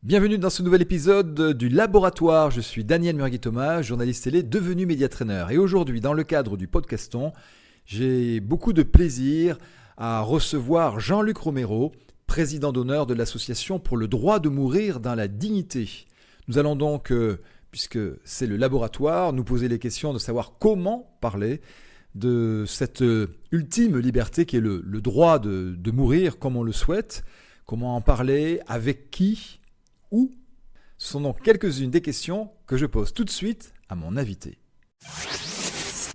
Bienvenue dans ce nouvel épisode du Laboratoire. Je suis Daniel Murgui-Thomas, journaliste télé devenu médiatrainer. Et aujourd'hui, dans le cadre du podcaston, j'ai beaucoup de plaisir à recevoir Jean-Luc Romero, président d'honneur de l'Association pour le droit de mourir dans la dignité. Nous allons donc, puisque c'est le laboratoire, nous poser les questions de savoir comment parler de cette ultime liberté qui est le droit de mourir comme on le souhaite, comment en parler, avec qui, où. Ce sont donc quelques-unes des questions que je pose tout de suite à mon invité.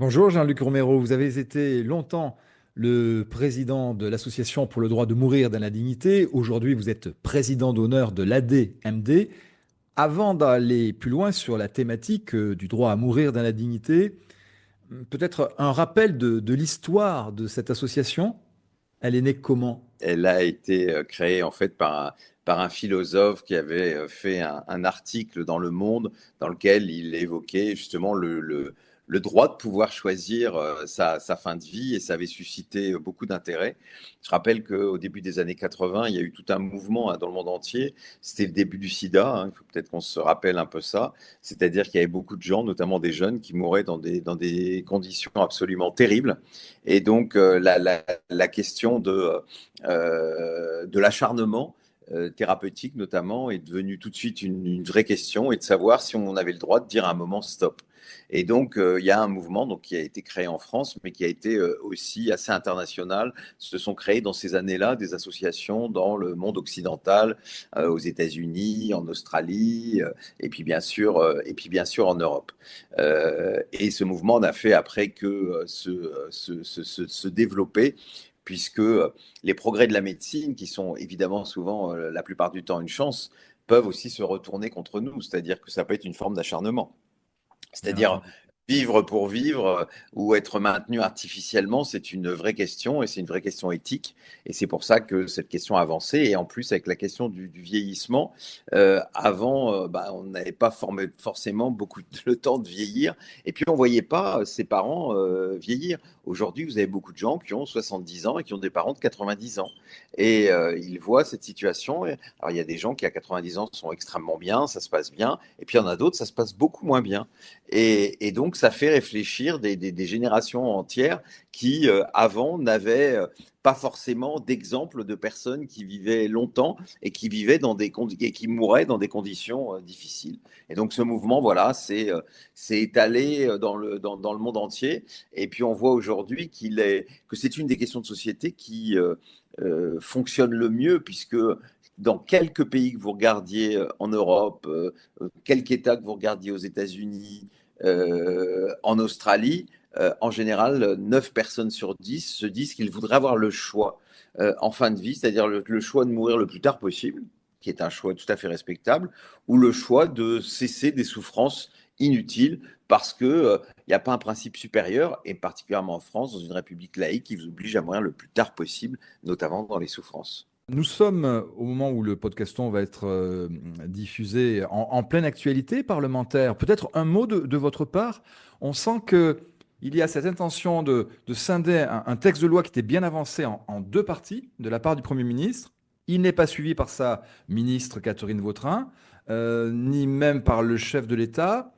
Bonjour Jean-Luc Romero, vous avez été longtemps le président de l'Association pour le droit de mourir dans la dignité. Aujourd'hui, vous êtes président d'honneur de l'AD-MD. Avant d'aller plus loin sur la thématique du droit à mourir dans la dignité, peut-être un rappel de l'histoire de cette association. Elle est née comment ? Elle a été créée en fait par un philosophe qui avait fait un article dans Le Monde dans lequel il évoquait justement le droit de pouvoir choisir sa fin de vie, et ça avait suscité beaucoup d'intérêt. Je rappelle qu'au début des années 80, il y a eu tout un mouvement dans le monde entier. C'était le début du sida, il faut peut-être qu'on se rappelle un peu ça. C'est-à-dire qu'il y avait beaucoup de gens, notamment des jeunes, qui mouraient dans des conditions absolument terribles. Et donc la question de l'acharnement thérapeutique notamment est devenue tout de suite une vraie question, et de savoir si on avait le droit de dire à un moment stop. Et donc il y a un mouvement qui a été créé en France, mais qui a été aussi assez international. Se sont créées dans ces années-là des associations dans le monde occidental, aux États-Unis, en Australie, et puis bien sûr en Europe. Et ce mouvement n'a fait après que se développer, puisque les progrès de la médecine, qui sont évidemment souvent la plupart du temps une chance, peuvent aussi se retourner contre nous. C'est-à-dire que ça peut être une forme d'acharnement. C'est-à-dire vivre pour vivre ou être maintenu artificiellement, c'est une vraie question, et c'est une vraie question éthique. Et c'est pour ça que cette question a avancé. Et en plus, avec la question du vieillissement, avant, on n'avait pas forcément beaucoup le temps de vieillir. Et puis, on ne voyait pas ses parents vieillir. Aujourd'hui, vous avez beaucoup de gens qui ont 70 ans et qui ont des parents de 90 ans. Et ils voient cette situation. Alors, il y a des gens qui, à 90 ans, sont extrêmement bien, ça se passe bien. Et puis, il y en a d'autres, ça se passe beaucoup moins bien. Et donc, ça fait réfléchir des générations entières qui, avant, n'avaient pas forcément d'exemple de personnes qui vivaient longtemps et qui vivaient et qui mouraient dans des conditions difficiles. Et donc, ce mouvement, voilà, c'est étalé dans le monde entier. Et puis, on voit aujourd'hui que c'est une des questions de société qui fonctionne le mieux, puisque dans quelques pays que vous regardiez en Europe, quelque État que vous regardiez aux États-Unis, en Australie, en général, 9 personnes sur 10 se disent qu'ils voudraient avoir le choix en fin de vie, c'est-à-dire le choix de mourir le plus tard possible, qui est un choix tout à fait respectable, ou le choix de cesser des souffrances inutiles, parce qu'il n'y a pas un principe supérieur, et particulièrement en France, dans une république laïque, qui vous oblige à mourir le plus tard possible, notamment dans les souffrances. Nous sommes au moment où le podcaston va être diffusé en pleine actualité parlementaire. Peut-être un mot de votre part. On sent qu'il y a cette intention de scinder un texte de loi qui était bien avancé en deux parties de la part du Premier ministre. Il n'est pas suivi par sa ministre Catherine Vautrin, ni même par le chef de l'État.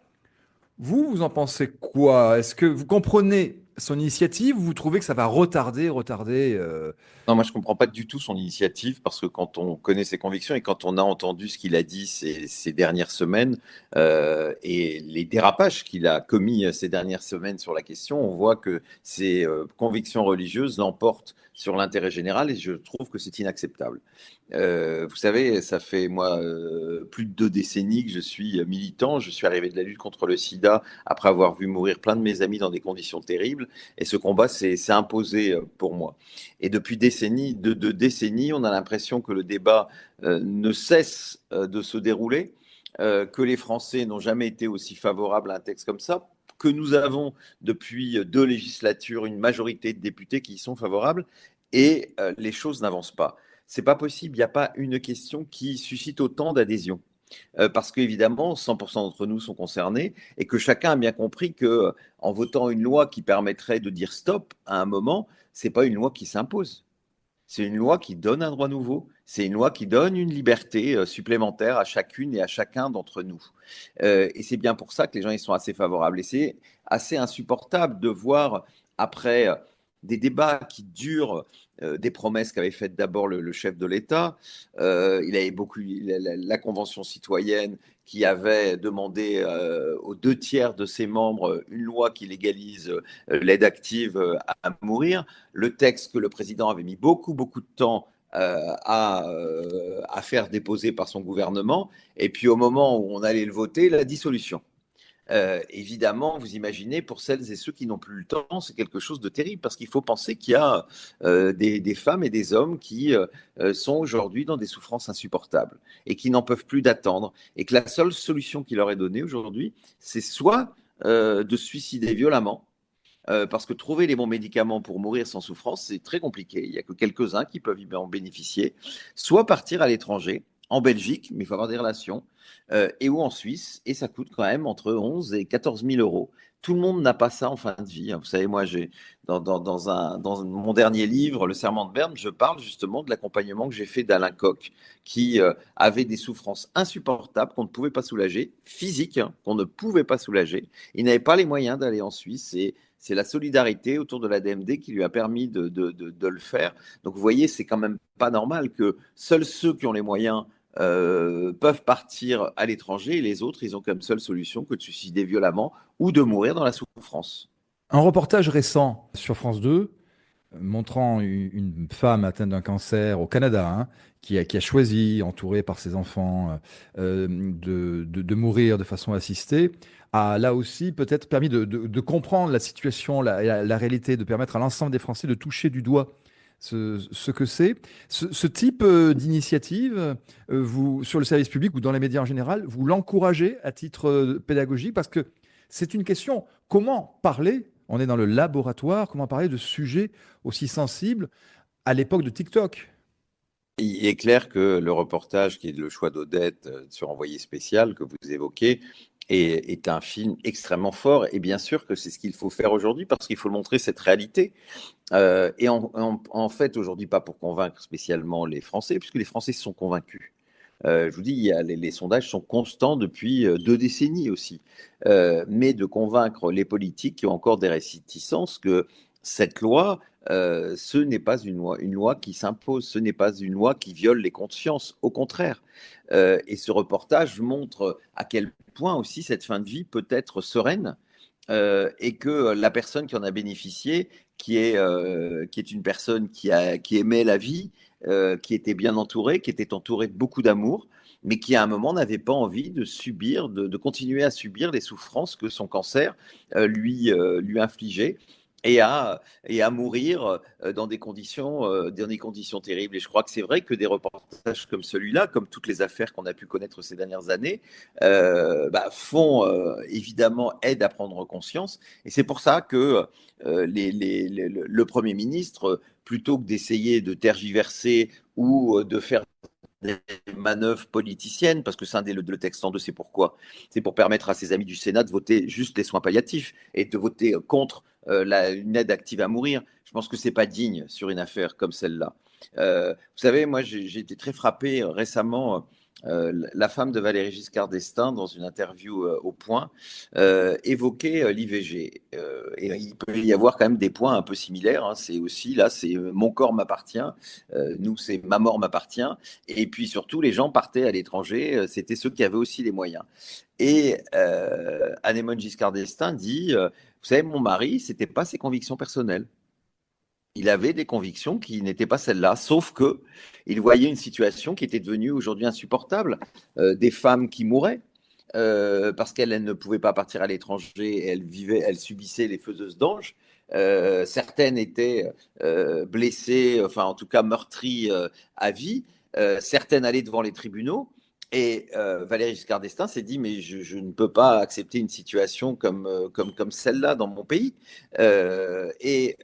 Vous en pensez quoi? Est-ce que vous comprenez son initiative ou vous trouvez que ça va retarder Non, moi je ne comprends pas du tout son initiative, parce que quand on connaît ses convictions et quand on a entendu ce qu'il a dit ces dernières semaines, et les dérapages qu'il a commis ces dernières semaines sur la question, on voit que ses convictions religieuses l'emportent sur l'intérêt général, et je trouve que c'est inacceptable. Vous savez, ça fait moi plus de 2 décennies que je suis militant. Je suis arrivé de la lutte contre le sida après avoir vu mourir plein de mes amis dans des conditions terribles, et ce combat s'est imposé pour moi. Et depuis deux décennies, on a l'impression que le débat ne cesse de se dérouler, que les Français n'ont jamais été aussi favorables à un texte comme ça, que nous avons depuis 2 législatures une majorité de députés qui y sont favorables, et les choses n'avancent pas. C'est pas possible, il n'y a pas une question qui suscite autant d'adhésion. Parce qu'évidemment, 100% d'entre nous sont concernés, et que chacun a bien compris que, en votant une loi qui permettrait de dire stop à un moment, c'est pas une loi qui s'impose. C'est une loi qui donne un droit nouveau. C'est une loi qui donne une liberté supplémentaire à chacune et à chacun d'entre nous. Et c'est bien pour ça que les gens y sont assez favorables. Et c'est assez insupportable de voir, après des débats qui durent, des promesses qu'avait faites d'abord le chef de l'État. Il avait beaucoup la Convention citoyenne qui avait demandé aux 2 tiers de ses membres une loi qui légalise l'aide active à mourir. Le texte que le président avait mis beaucoup, beaucoup de temps à faire déposer par son gouvernement. Et puis au moment où on allait le voter, la dissolution. Évidemment, vous imaginez, pour celles et ceux qui n'ont plus le temps, c'est quelque chose de terrible parce qu'il faut penser qu'il y a des femmes et des hommes qui sont aujourd'hui dans des souffrances insupportables et qui n'en peuvent plus d'attendre et que la seule solution qui leur est donnée aujourd'hui, c'est soit de se suicider violemment, parce que trouver les bons médicaments pour mourir sans souffrance, c'est très compliqué. Il n'y a que quelques-uns qui peuvent en bénéficier. Soit partir à l'étranger, en Belgique, mais il faut avoir des relations, et ou en Suisse, et ça coûte quand même entre 11 et 14 000 euros. Tout le monde n'a pas ça en fin de vie. Vous savez, moi, dans mon dernier livre, Le Serment de Berne, je parle justement de l'accompagnement que j'ai fait d'Alain Koch, qui avait des souffrances insupportables qu'on ne pouvait pas soulager, physiques, hein, qu'on ne pouvait pas soulager. Il n'avait pas les moyens d'aller en Suisse, et c'est la solidarité autour de la DMD qui lui a permis de le faire. Donc vous voyez, c'est quand même pas normal que seuls ceux qui ont les moyens peuvent partir à l'étranger et les autres, ils ont comme seule solution que de se suicider violemment ou de mourir dans la souffrance. Un reportage récent sur France 2 montrant une femme atteinte d'un cancer au Canada, hein, qui a choisi, entourée par ses enfants, de mourir de façon assistée, a là aussi peut-être permis de comprendre la situation, la réalité, de permettre à l'ensemble des Français de toucher du doigt ce que c'est. Ce type d'initiative, vous, sur le service public ou dans les médias en général, vous l'encouragez à titre pédagogique parce que c'est une question, comment parler, on est dans le laboratoire, comment parler de sujets aussi sensibles à l'époque de TikTok? Il est clair que le reportage, qui est le choix d'Odette sur Envoyé spécial, que vous évoquez, est un film extrêmement fort. Et bien sûr que c'est ce qu'il faut faire aujourd'hui parce qu'il faut montrer cette réalité. Et en fait, aujourd'hui, pas pour convaincre spécialement les Français, puisque les Français sont convaincus. Je vous dis, les sondages sont constants depuis 2 décennies aussi. Mais de convaincre les politiques qui ont encore des réticences que cette loi, ce n'est pas une loi qui s'impose, ce n'est pas une loi qui viole les consciences, au contraire. Et ce reportage montre à quel point aussi cette fin de vie peut être sereine, et que la personne qui en a bénéficié, qui est une personne qui aimait la vie, qui était bien entourée, qui était entourée de beaucoup d'amour, mais qui à un moment n'avait pas envie de subir, de continuer à subir les souffrances que son cancer lui infligeait. Et à mourir dans des conditions terribles. Et je crois que c'est vrai que des reportages comme celui-là, comme toutes les affaires qu'on a pu connaître ces dernières années, font évidemment aide à prendre conscience. Et c'est pour ça que le Premier ministre, plutôt que d'essayer de tergiverser ou de faire des manœuvres politiciennes, parce que scinder le texte en deux, c'est pourquoi? C'est pour permettre à ses amis du Sénat de voter juste les soins palliatifs et de voter contre une aide active à mourir. Je pense que c'est pas digne sur une affaire comme celle-là. Vous savez, moi, j'ai été très frappé récemment. La femme de Valéry Giscard d'Estaing, dans une interview au Point, évoquait l'IVG. Et il peut y avoir quand même des points un peu similaires, hein. C'est aussi, là, c'est mon corps m'appartient, nous, c'est ma mort m'appartient. Et puis surtout, les gens partaient à l'étranger, c'était ceux qui avaient aussi les moyens. Et Anne-Émone Giscard d'Estaing dit, vous savez, mon mari, c'était pas ses convictions personnelles. Il avait des convictions qui n'étaient pas celles-là, sauf que il voyait une situation qui était devenue aujourd'hui insupportable, des femmes qui mouraient parce qu'elles ne pouvaient pas partir à l'étranger, elles subissaient les faiseuses d'anges. Certaines étaient blessées, enfin en tout cas meurtries à vie. Certaines allaient devant les tribunaux. Et Valéry Giscard d'Estaing s'est dit, mais je ne peux pas accepter une situation comme celle-là dans mon pays. Et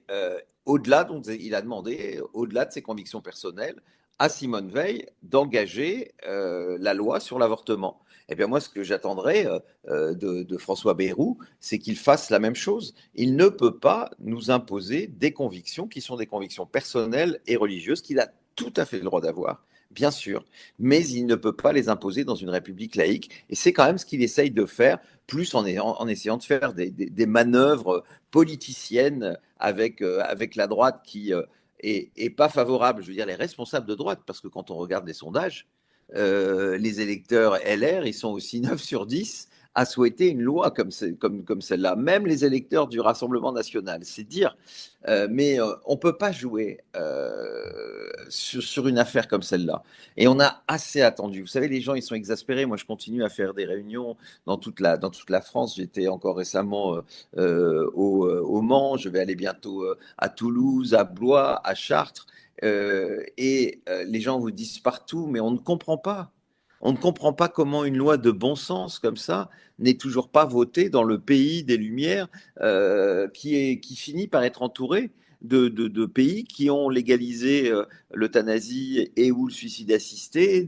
au-delà, donc il a demandé, au-delà de ses convictions personnelles, à Simone Veil d'engager la loi sur l'avortement. Eh bien, moi, ce que j'attendrais de François Bayrou, c'est qu'il fasse la même chose. Il ne peut pas nous imposer des convictions qui sont des convictions personnelles et religieuses qu'il a tout à fait le droit d'avoir, bien sûr, mais il ne peut pas les imposer dans une république laïque. Et c'est quand même ce qu'il essaye de faire, plus en essayant de faire des manœuvres politiciennes avec la droite qui est pas favorable. Je veux dire, les responsables de droite, parce que quand on regarde les sondages, les électeurs LR, ils sont aussi 9 sur 10 à souhaiter une loi comme celle-là. Même les électeurs du Rassemblement national, c'est dire. Mais on ne peut pas jouer sur une affaire comme celle-là. Et on a assez attendu. Vous savez, les gens, ils sont exaspérés. Moi, je continue à faire des réunions dans toute la France. J'étais encore récemment au Mans. Je vais aller bientôt à Toulouse, à Blois, à Chartres. Les gens vous disent partout, mais on ne comprend pas. On ne comprend pas comment une loi de bon sens comme ça n'est toujours pas votée dans le pays des Lumières qui finit par être entouré de pays qui ont légalisé l'euthanasie et ou le suicide assisté,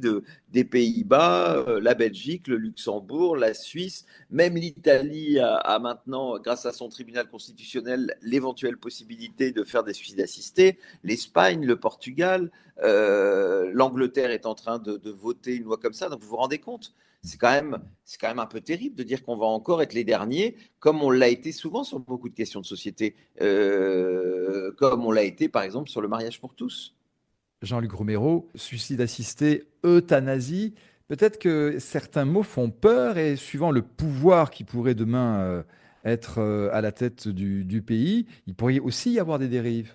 des Pays-Bas, la Belgique, le Luxembourg, la Suisse, même l'Italie a maintenant, grâce à son tribunal constitutionnel, l'éventuelle possibilité de faire des suicides assistés, l'Espagne, le Portugal, l'Angleterre est en train de voter une loi comme ça. Donc vous vous rendez compte, c'est quand même un peu terrible de dire qu'on va encore être les derniers, comme on l'a été souvent sur beaucoup de questions de société, comme on l'a été par exemple sur le mariage pour tous. Jean-Luc Romero, suicide assisté, euthanasie. Peut-être que certains mots font peur et suivant le pouvoir qui pourrait demain être à la tête du pays, il pourrait aussi y avoir des dérives.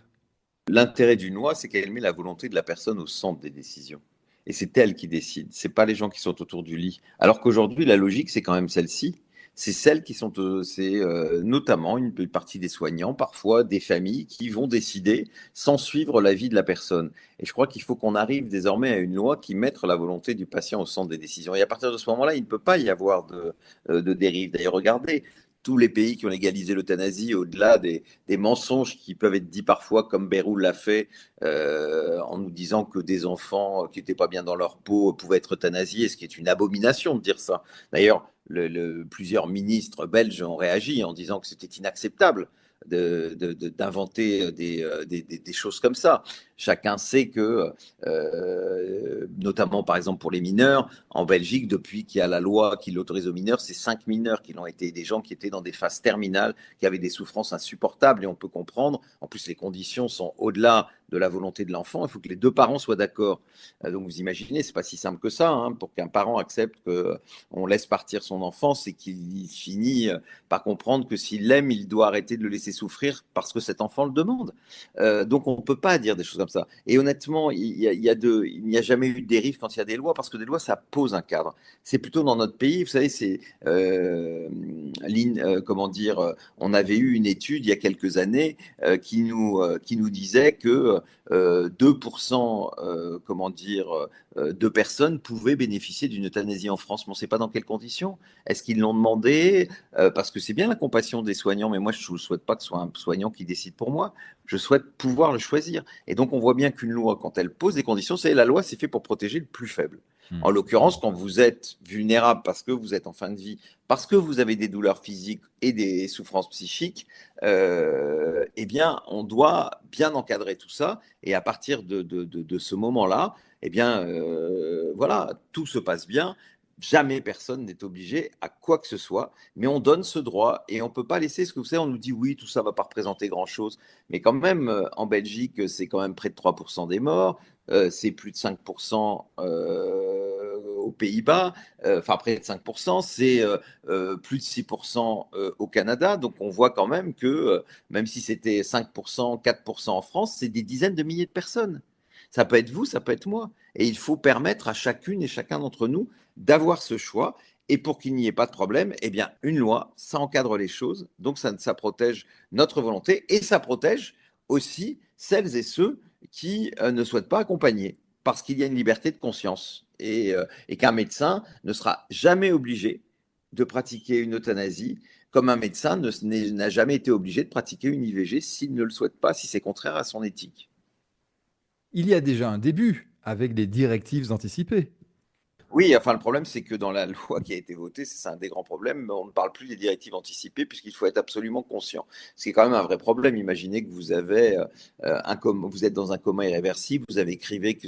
L'intérêt d'une loi, c'est qu'elle met la volonté de la personne au centre des décisions. Et c'est elle qui décide, c'est pas les gens qui sont autour du lit. Alors qu'aujourd'hui, la logique, c'est quand même celle-ci. C'est celles qui sont, c'est notamment une partie des soignants, parfois des familles, qui vont décider sans suivre l'avis de la personne. Et je crois qu'il faut qu'on arrive désormais à une loi qui mette la volonté du patient au centre des décisions. Et à partir de ce moment-là, il ne peut pas y avoir de dérive. D'ailleurs, regardez, tous les pays qui ont légalisé l'euthanasie, au-delà des mensonges qui peuvent être dits parfois, comme Bérou l'a fait, en nous disant que des enfants qui n'étaient pas bien dans leur peau pouvaient être euthanasiés, ce qui est une abomination de dire ça. D'ailleurs, plusieurs ministres belges ont réagi en disant que c'était inacceptable d'inventer des choses comme ça. Chacun sait que, notamment par exemple pour les mineurs, en Belgique, depuis qu'il y a la loi qui l'autorise aux mineurs, c'est 5 mineurs qui l'ont été, des gens qui étaient dans des phases terminales, qui avaient des souffrances insupportables, et on peut comprendre. En plus, les conditions sont au-delà de la volonté de l'enfant. Il faut que les deux parents soient d'accord. Donc vous imaginez, c'est pas si simple que ça. Hein, pour qu'un parent accepte qu'on laisse partir son enfant, c'est qu'il finit par comprendre que s'il l'aime, il doit arrêter de le laisser souffrir parce que cet enfant le demande. Donc on ne peut pas dire des choses comme ça. Et honnêtement, il n'y a jamais eu de dérive quand il y a des lois, parce que des lois, ça pose un cadre. C'est plutôt dans notre pays, vous savez, c'est comment dire, on avait eu une étude il y a quelques années qui nous disait que 2% comment dire, de personnes pouvaient bénéficier d'une euthanasie en France. Mais on ne sait pas dans quelles conditions. Est-ce qu'ils l'ont demandé parce que c'est bien la compassion des soignants, mais moi, je ne souhaite pas que ce soit un soignant qui décide pour moi. Je souhaite pouvoir le choisir. Et donc, on voit bien qu'une loi, quand elle pose des conditions, c'est la loi, c'est fait pour protéger le plus faible. Hmm. En l'occurrence, quand vous êtes vulnérable parce que vous êtes en fin de vie, parce que vous avez des douleurs physiques et des souffrances psychiques, eh bien, on doit bien encadrer tout ça. Et à partir de ce moment-là, eh bien, voilà, tout se passe bien. Jamais personne n'est obligé à quoi que ce soit, mais on donne ce droit et on ne peut pas laisser ce que vous savez, on nous dit oui, tout ça ne va pas représenter grand-chose, mais quand même, en Belgique, c'est quand même près de 3% des morts, c'est plus de 5% aux Pays-Bas, enfin près de 5%, c'est plus de 6% au Canada, donc on voit quand même que même si c'était 5%, 4% en France, c'est des dizaines de milliers de personnes. Ça peut être vous, ça peut être moi. Et il faut permettre à chacune et chacun d'entre nous d'avoir ce choix. Et pour qu'il n'y ait pas de problème, eh bien, une loi, ça encadre les choses. Donc, ça protège notre volonté et ça protège aussi celles et ceux qui ne souhaitent pas accompagner parce qu'il y a une liberté de conscience et qu'un médecin ne sera jamais obligé de pratiquer une euthanasie comme un médecin n'a jamais été obligé de pratiquer une IVG s'il ne le souhaite pas, si c'est contraire à son éthique. Il y a déjà un début avec des directives anticipées. Oui, enfin, le problème, c'est que dans la loi qui a été votée, c'est un des grands problèmes, on ne parle plus des directives anticipées puisqu'il faut être absolument conscient. Ce qui est quand même un vrai problème. Imaginez que vous avez vous êtes dans un coma irréversible, vous avez écrit que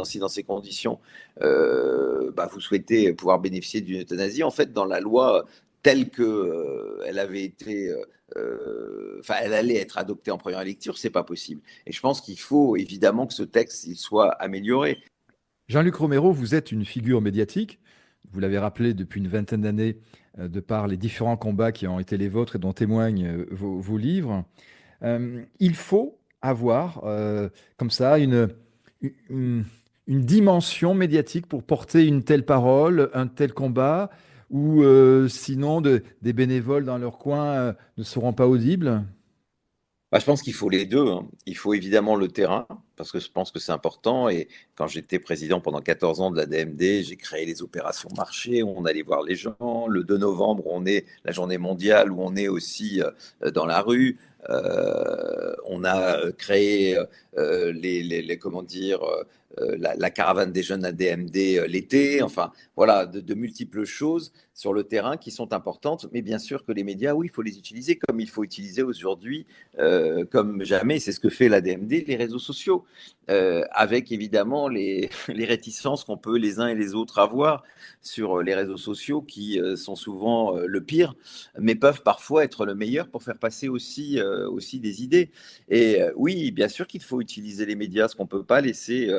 si dans ces conditions, vous souhaitez pouvoir bénéficier d'une euthanasie. En fait, dans la loi telle que elle avait été, elle allait être adoptée en première lecture, c'est pas possible. Et je pense qu'il faut évidemment que ce texte il soit amélioré. Jean-Luc Romero, vous êtes une figure médiatique. Vous l'avez rappelé depuis une vingtaine d'années de par les différents combats qui ont été les vôtres et dont témoignent vos livres. Il faut avoir comme ça une, une dimension médiatique pour porter une telle parole, un tel combat, ou sinon des bénévoles dans leur coin ne seront pas audibles. Je pense qu'il faut les deux, hein. Il faut évidemment le terrain, parce que je pense que c'est important. Et quand j'étais président pendant 14 ans de la DMD, j'ai créé les opérations marché, où on allait voir les gens. Le 2 novembre, on est la journée mondiale, où on est aussi dans la rue. On a créé comment dire, la caravane des jeunes à DMD l'été. Enfin, voilà, de multiples choses sur le terrain qui sont importantes. Mais bien sûr que les médias, oui, il faut les utiliser comme il faut utiliser aujourd'hui comme jamais. C'est ce que fait la DMD, les réseaux sociaux, avec évidemment les réticences qu'on peut les uns et les autres avoir sur les réseaux sociaux qui sont souvent le pire, mais peuvent parfois être le meilleur pour faire passer aussi des idées. Et oui, bien sûr qu'il faut utiliser les médias, ce qu'on ne peut pas laisser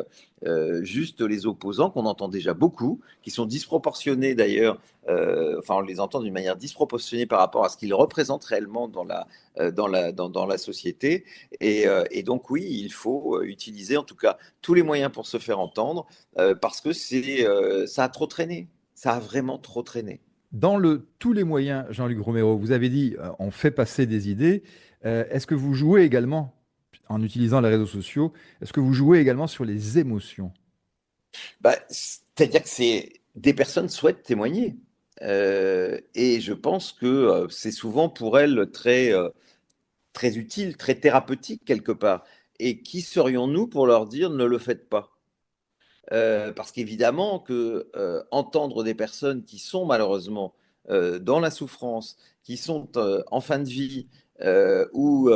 juste les opposants, qu'on entend déjà beaucoup, qui sont disproportionnés d'ailleurs, on les entend d'une manière disproportionnée par rapport à ce qu'ils représentent réellement dans la société. Et donc oui, il faut utiliser en tout cas tous les moyens pour se faire entendre, parce que ça a trop traîné. Ça a vraiment trop traîné. Dans tous les moyens, Jean-Luc Romero, vous avez dit on fait passer des idées. Est-ce que vous jouez également, en utilisant les réseaux sociaux, est-ce que vous jouez également sur les émotions? C'est-à-dire que des personnes souhaitent témoigner. Et je pense que c'est souvent pour elles très utile, très thérapeutique quelque part. Et qui serions-nous pour leur dire ne le faites pas? Parce qu'évidemment que entendre des personnes qui sont malheureusement dans la souffrance, qui sont en fin de vie, ou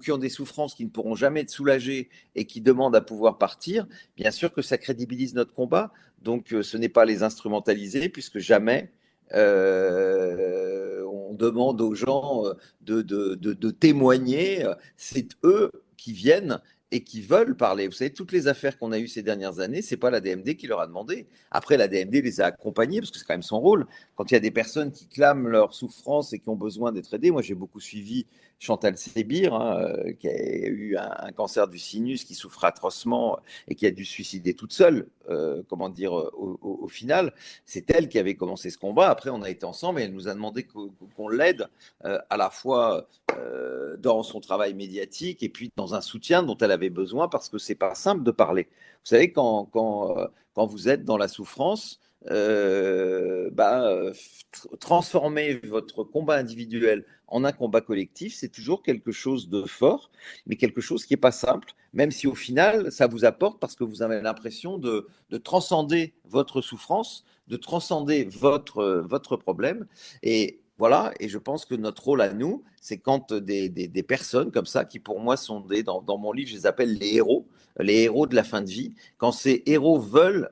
qui ont des souffrances qui ne pourront jamais être soulagées et qui demandent à pouvoir partir, bien sûr que ça crédibilise notre combat. Donc ce n'est pas les instrumentaliser, puisque jamais on demande aux gens de témoigner. C'est eux qui viennent et qui veulent parler. Vous savez, toutes les affaires qu'on a eues ces dernières années, c'est pas la DMD qui leur a demandé. Après, la DMD les a accompagnés parce que c'est quand même son rôle. Quand il y a des personnes qui clament leur souffrance et qui ont besoin d'être aidées, moi j'ai beaucoup suivi Chantal Sébir, hein, qui a eu un cancer du sinus, qui souffre atrocement et qui a dû se suicider toute seule, comment dire, au final. C'est elle qui avait commencé ce combat. Après, on a été ensemble et elle nous a demandé qu'on l'aide à la fois dans son travail médiatique et puis dans un soutien dont elle avait besoin parce que c'est pas simple de parler. Vous savez, quand vous êtes dans la souffrance, transformer votre combat individuel en un combat collectif, c'est toujours quelque chose de fort, mais quelque chose qui n'est pas simple, même si au final, ça vous apporte parce que vous avez l'impression de transcender votre souffrance, de transcender votre problème. Et voilà, et je pense que notre rôle à nous, c'est quand des personnes comme ça, qui pour moi sont dans mon livre, je les appelle les héros de la fin de vie, quand ces héros veulent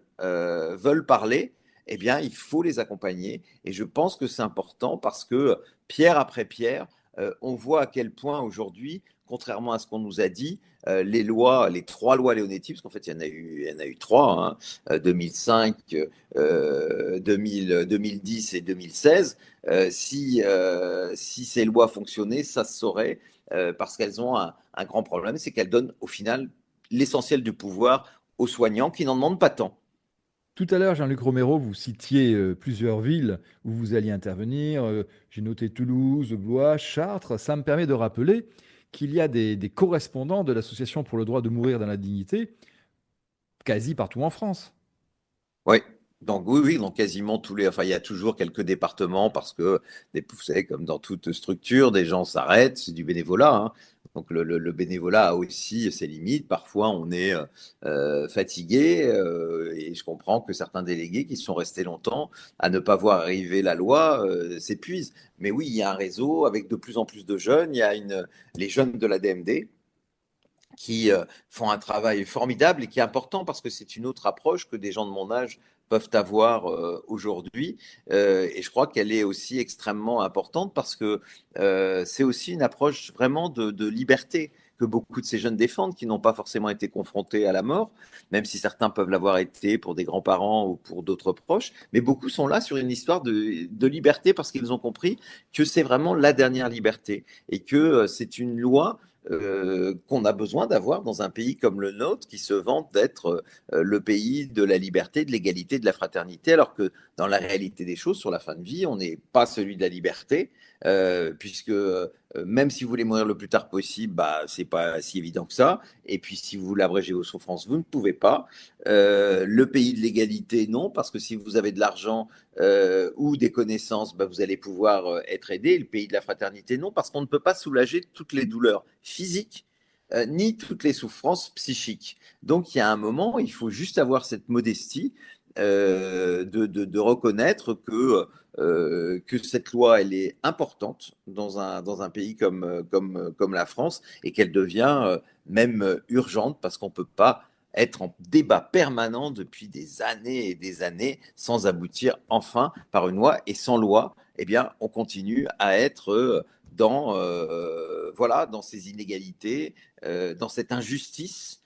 parler, eh bien, il faut les accompagner. Et je pense que c'est important parce que pierre après pierre, on voit à quel point aujourd'hui, contrairement à ce qu'on nous a dit, les trois lois Leonetti, parce qu'en fait, il y en a eu trois, hein, 2005, 2010 et 2016, si ces lois fonctionnaient, ça se saurait, parce qu'elles ont un grand problème, c'est qu'elles donnent au final l'essentiel du pouvoir aux soignants qui n'en demandent pas tant. Tout à l'heure, Jean-Luc Romero, vous citiez plusieurs villes où vous alliez intervenir. J'ai noté Toulouse, Blois, Chartres. Ça me permet de rappeler qu'il y a des correspondants de l'Association pour le droit de mourir dans la dignité quasi partout en France. Oui. Donc oui, oui, dans quasiment tous les. Enfin, il y a toujours quelques départements parce que, vous savez, comme dans toute structure, des gens s'arrêtent, c'est du bénévolat, hein. Donc le bénévolat a aussi ses limites. Parfois, on est fatigué et je comprends que certains délégués qui sont restés longtemps à ne pas voir arriver la loi s'épuisent. Mais oui, il y a un réseau avec de plus en plus de jeunes. Il y a les jeunes de la DMD qui font un travail formidable et qui est important parce que c'est une autre approche que des gens de mon âge peuvent avoir aujourd'hui. Et je crois qu'elle est aussi extrêmement importante parce que c'est aussi une approche vraiment de liberté que beaucoup de ces jeunes défendent, qui n'ont pas forcément été confrontés à la mort, même si certains peuvent l'avoir été pour des grands-parents ou pour d'autres proches. Mais beaucoup sont là sur une histoire de liberté parce qu'ils ont compris que c'est vraiment la dernière liberté et que c'est une loi qu'on a besoin d'avoir dans un pays comme le nôtre qui se vante d'être le pays de la liberté, de l'égalité, de la fraternité, alors que dans la réalité des choses, sur la fin de vie, on n'est pas celui de la liberté, puisque même si vous voulez mourir le plus tard possible, bah, c'est pas si évident que ça. Et puis si vous voulez abréger vos souffrances, vous ne pouvez pas. Le pays de l'égalité, non, parce que si vous avez de l'argent ou des connaissances, bah, vous allez pouvoir être aidé. Le pays de la fraternité, non, parce qu'on ne peut pas soulager toutes les douleurs physiques ni toutes les souffrances psychiques. Donc il y a un moment, il faut juste avoir cette modestie de reconnaître que cette loi, elle est importante dans un pays comme la France et qu'elle devient même urgente parce qu'on ne peut pas être en débat permanent depuis des années et des années sans aboutir enfin par une loi. Et sans loi, eh bien, on continue à être voilà, dans ces inégalités, dans cette injustice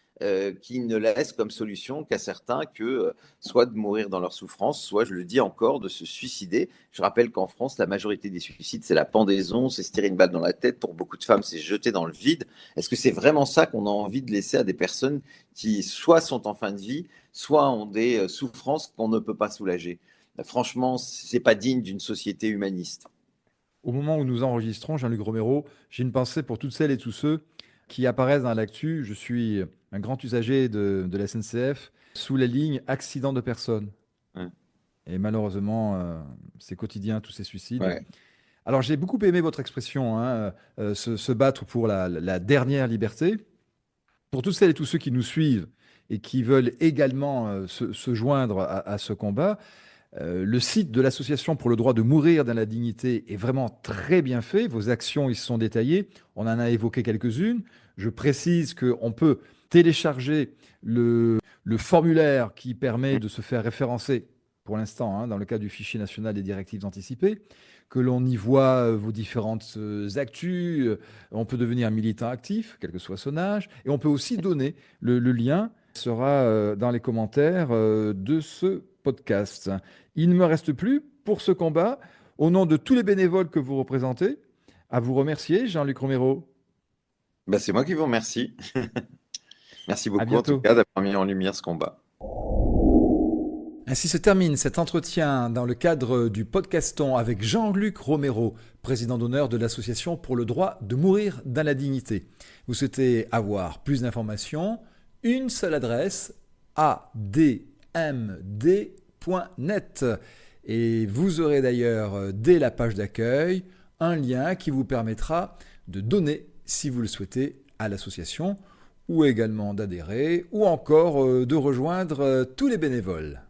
qui ne laisse comme solution qu'à certains que soit de mourir dans leur souffrance, soit, je le dis encore, de se suicider. Je rappelle qu'en France, la majorité des suicides, c'est la pendaison, c'est se tirer une balle dans la tête. Pour beaucoup de femmes, c'est jeter dans le vide. Est-ce que c'est vraiment ça qu'on a envie de laisser à des personnes qui soit sont en fin de vie, soit ont des souffrances qu'on ne peut pas soulager? Franchement, c'est pas digne d'une société humaniste. Au moment où nous enregistrons, Jean-Luc Romero, j'ai une pensée pour toutes celles et tous ceux qui apparaissent dans l'actu. Je suis un grand usager de la SNCF sous la ligne accident de personnes. Ouais. Et malheureusement, c'est quotidien, tous ces suicides. Ouais. Alors, j'ai beaucoup aimé votre expression, hein, se battre pour la dernière liberté. Pour toutes celles et tous ceux qui nous suivent et qui veulent également se joindre à ce combat, le site de l'Association pour le droit de mourir dans la dignité est vraiment très bien fait. Vos actions y sont détaillées. On en a évoqué quelques-unes. Je précise qu'on peut télécharger le formulaire qui permet de se faire référencer, pour l'instant, hein, dans le cadre du fichier national des directives anticipées, que l'on y voit vos différentes actus. On peut devenir militant actif, quel que soit son âge. Et on peut aussi donner le lien sera dans les commentaires de ce podcast. Il ne me reste plus pour ce combat, au nom de tous les bénévoles que vous représentez, à vous remercier, Jean-Luc Romero. Ben, c'est moi qui vous remercie. Merci À beaucoup en tout bientôt. cas d'avoir mis en lumière ce combat. Ainsi se termine cet entretien dans le cadre du podcaston avec Jean-Luc Romero, président d'honneur de l'Association pour le droit de mourir dans la dignité. Vous souhaitez avoir plus d'informations? Une seule adresse, admd.net. Et vous aurez d'ailleurs, dès la page d'accueil, un lien qui vous permettra de donner, si vous le souhaitez, à l'association, ou également d'adhérer, ou encore de rejoindre tous les bénévoles.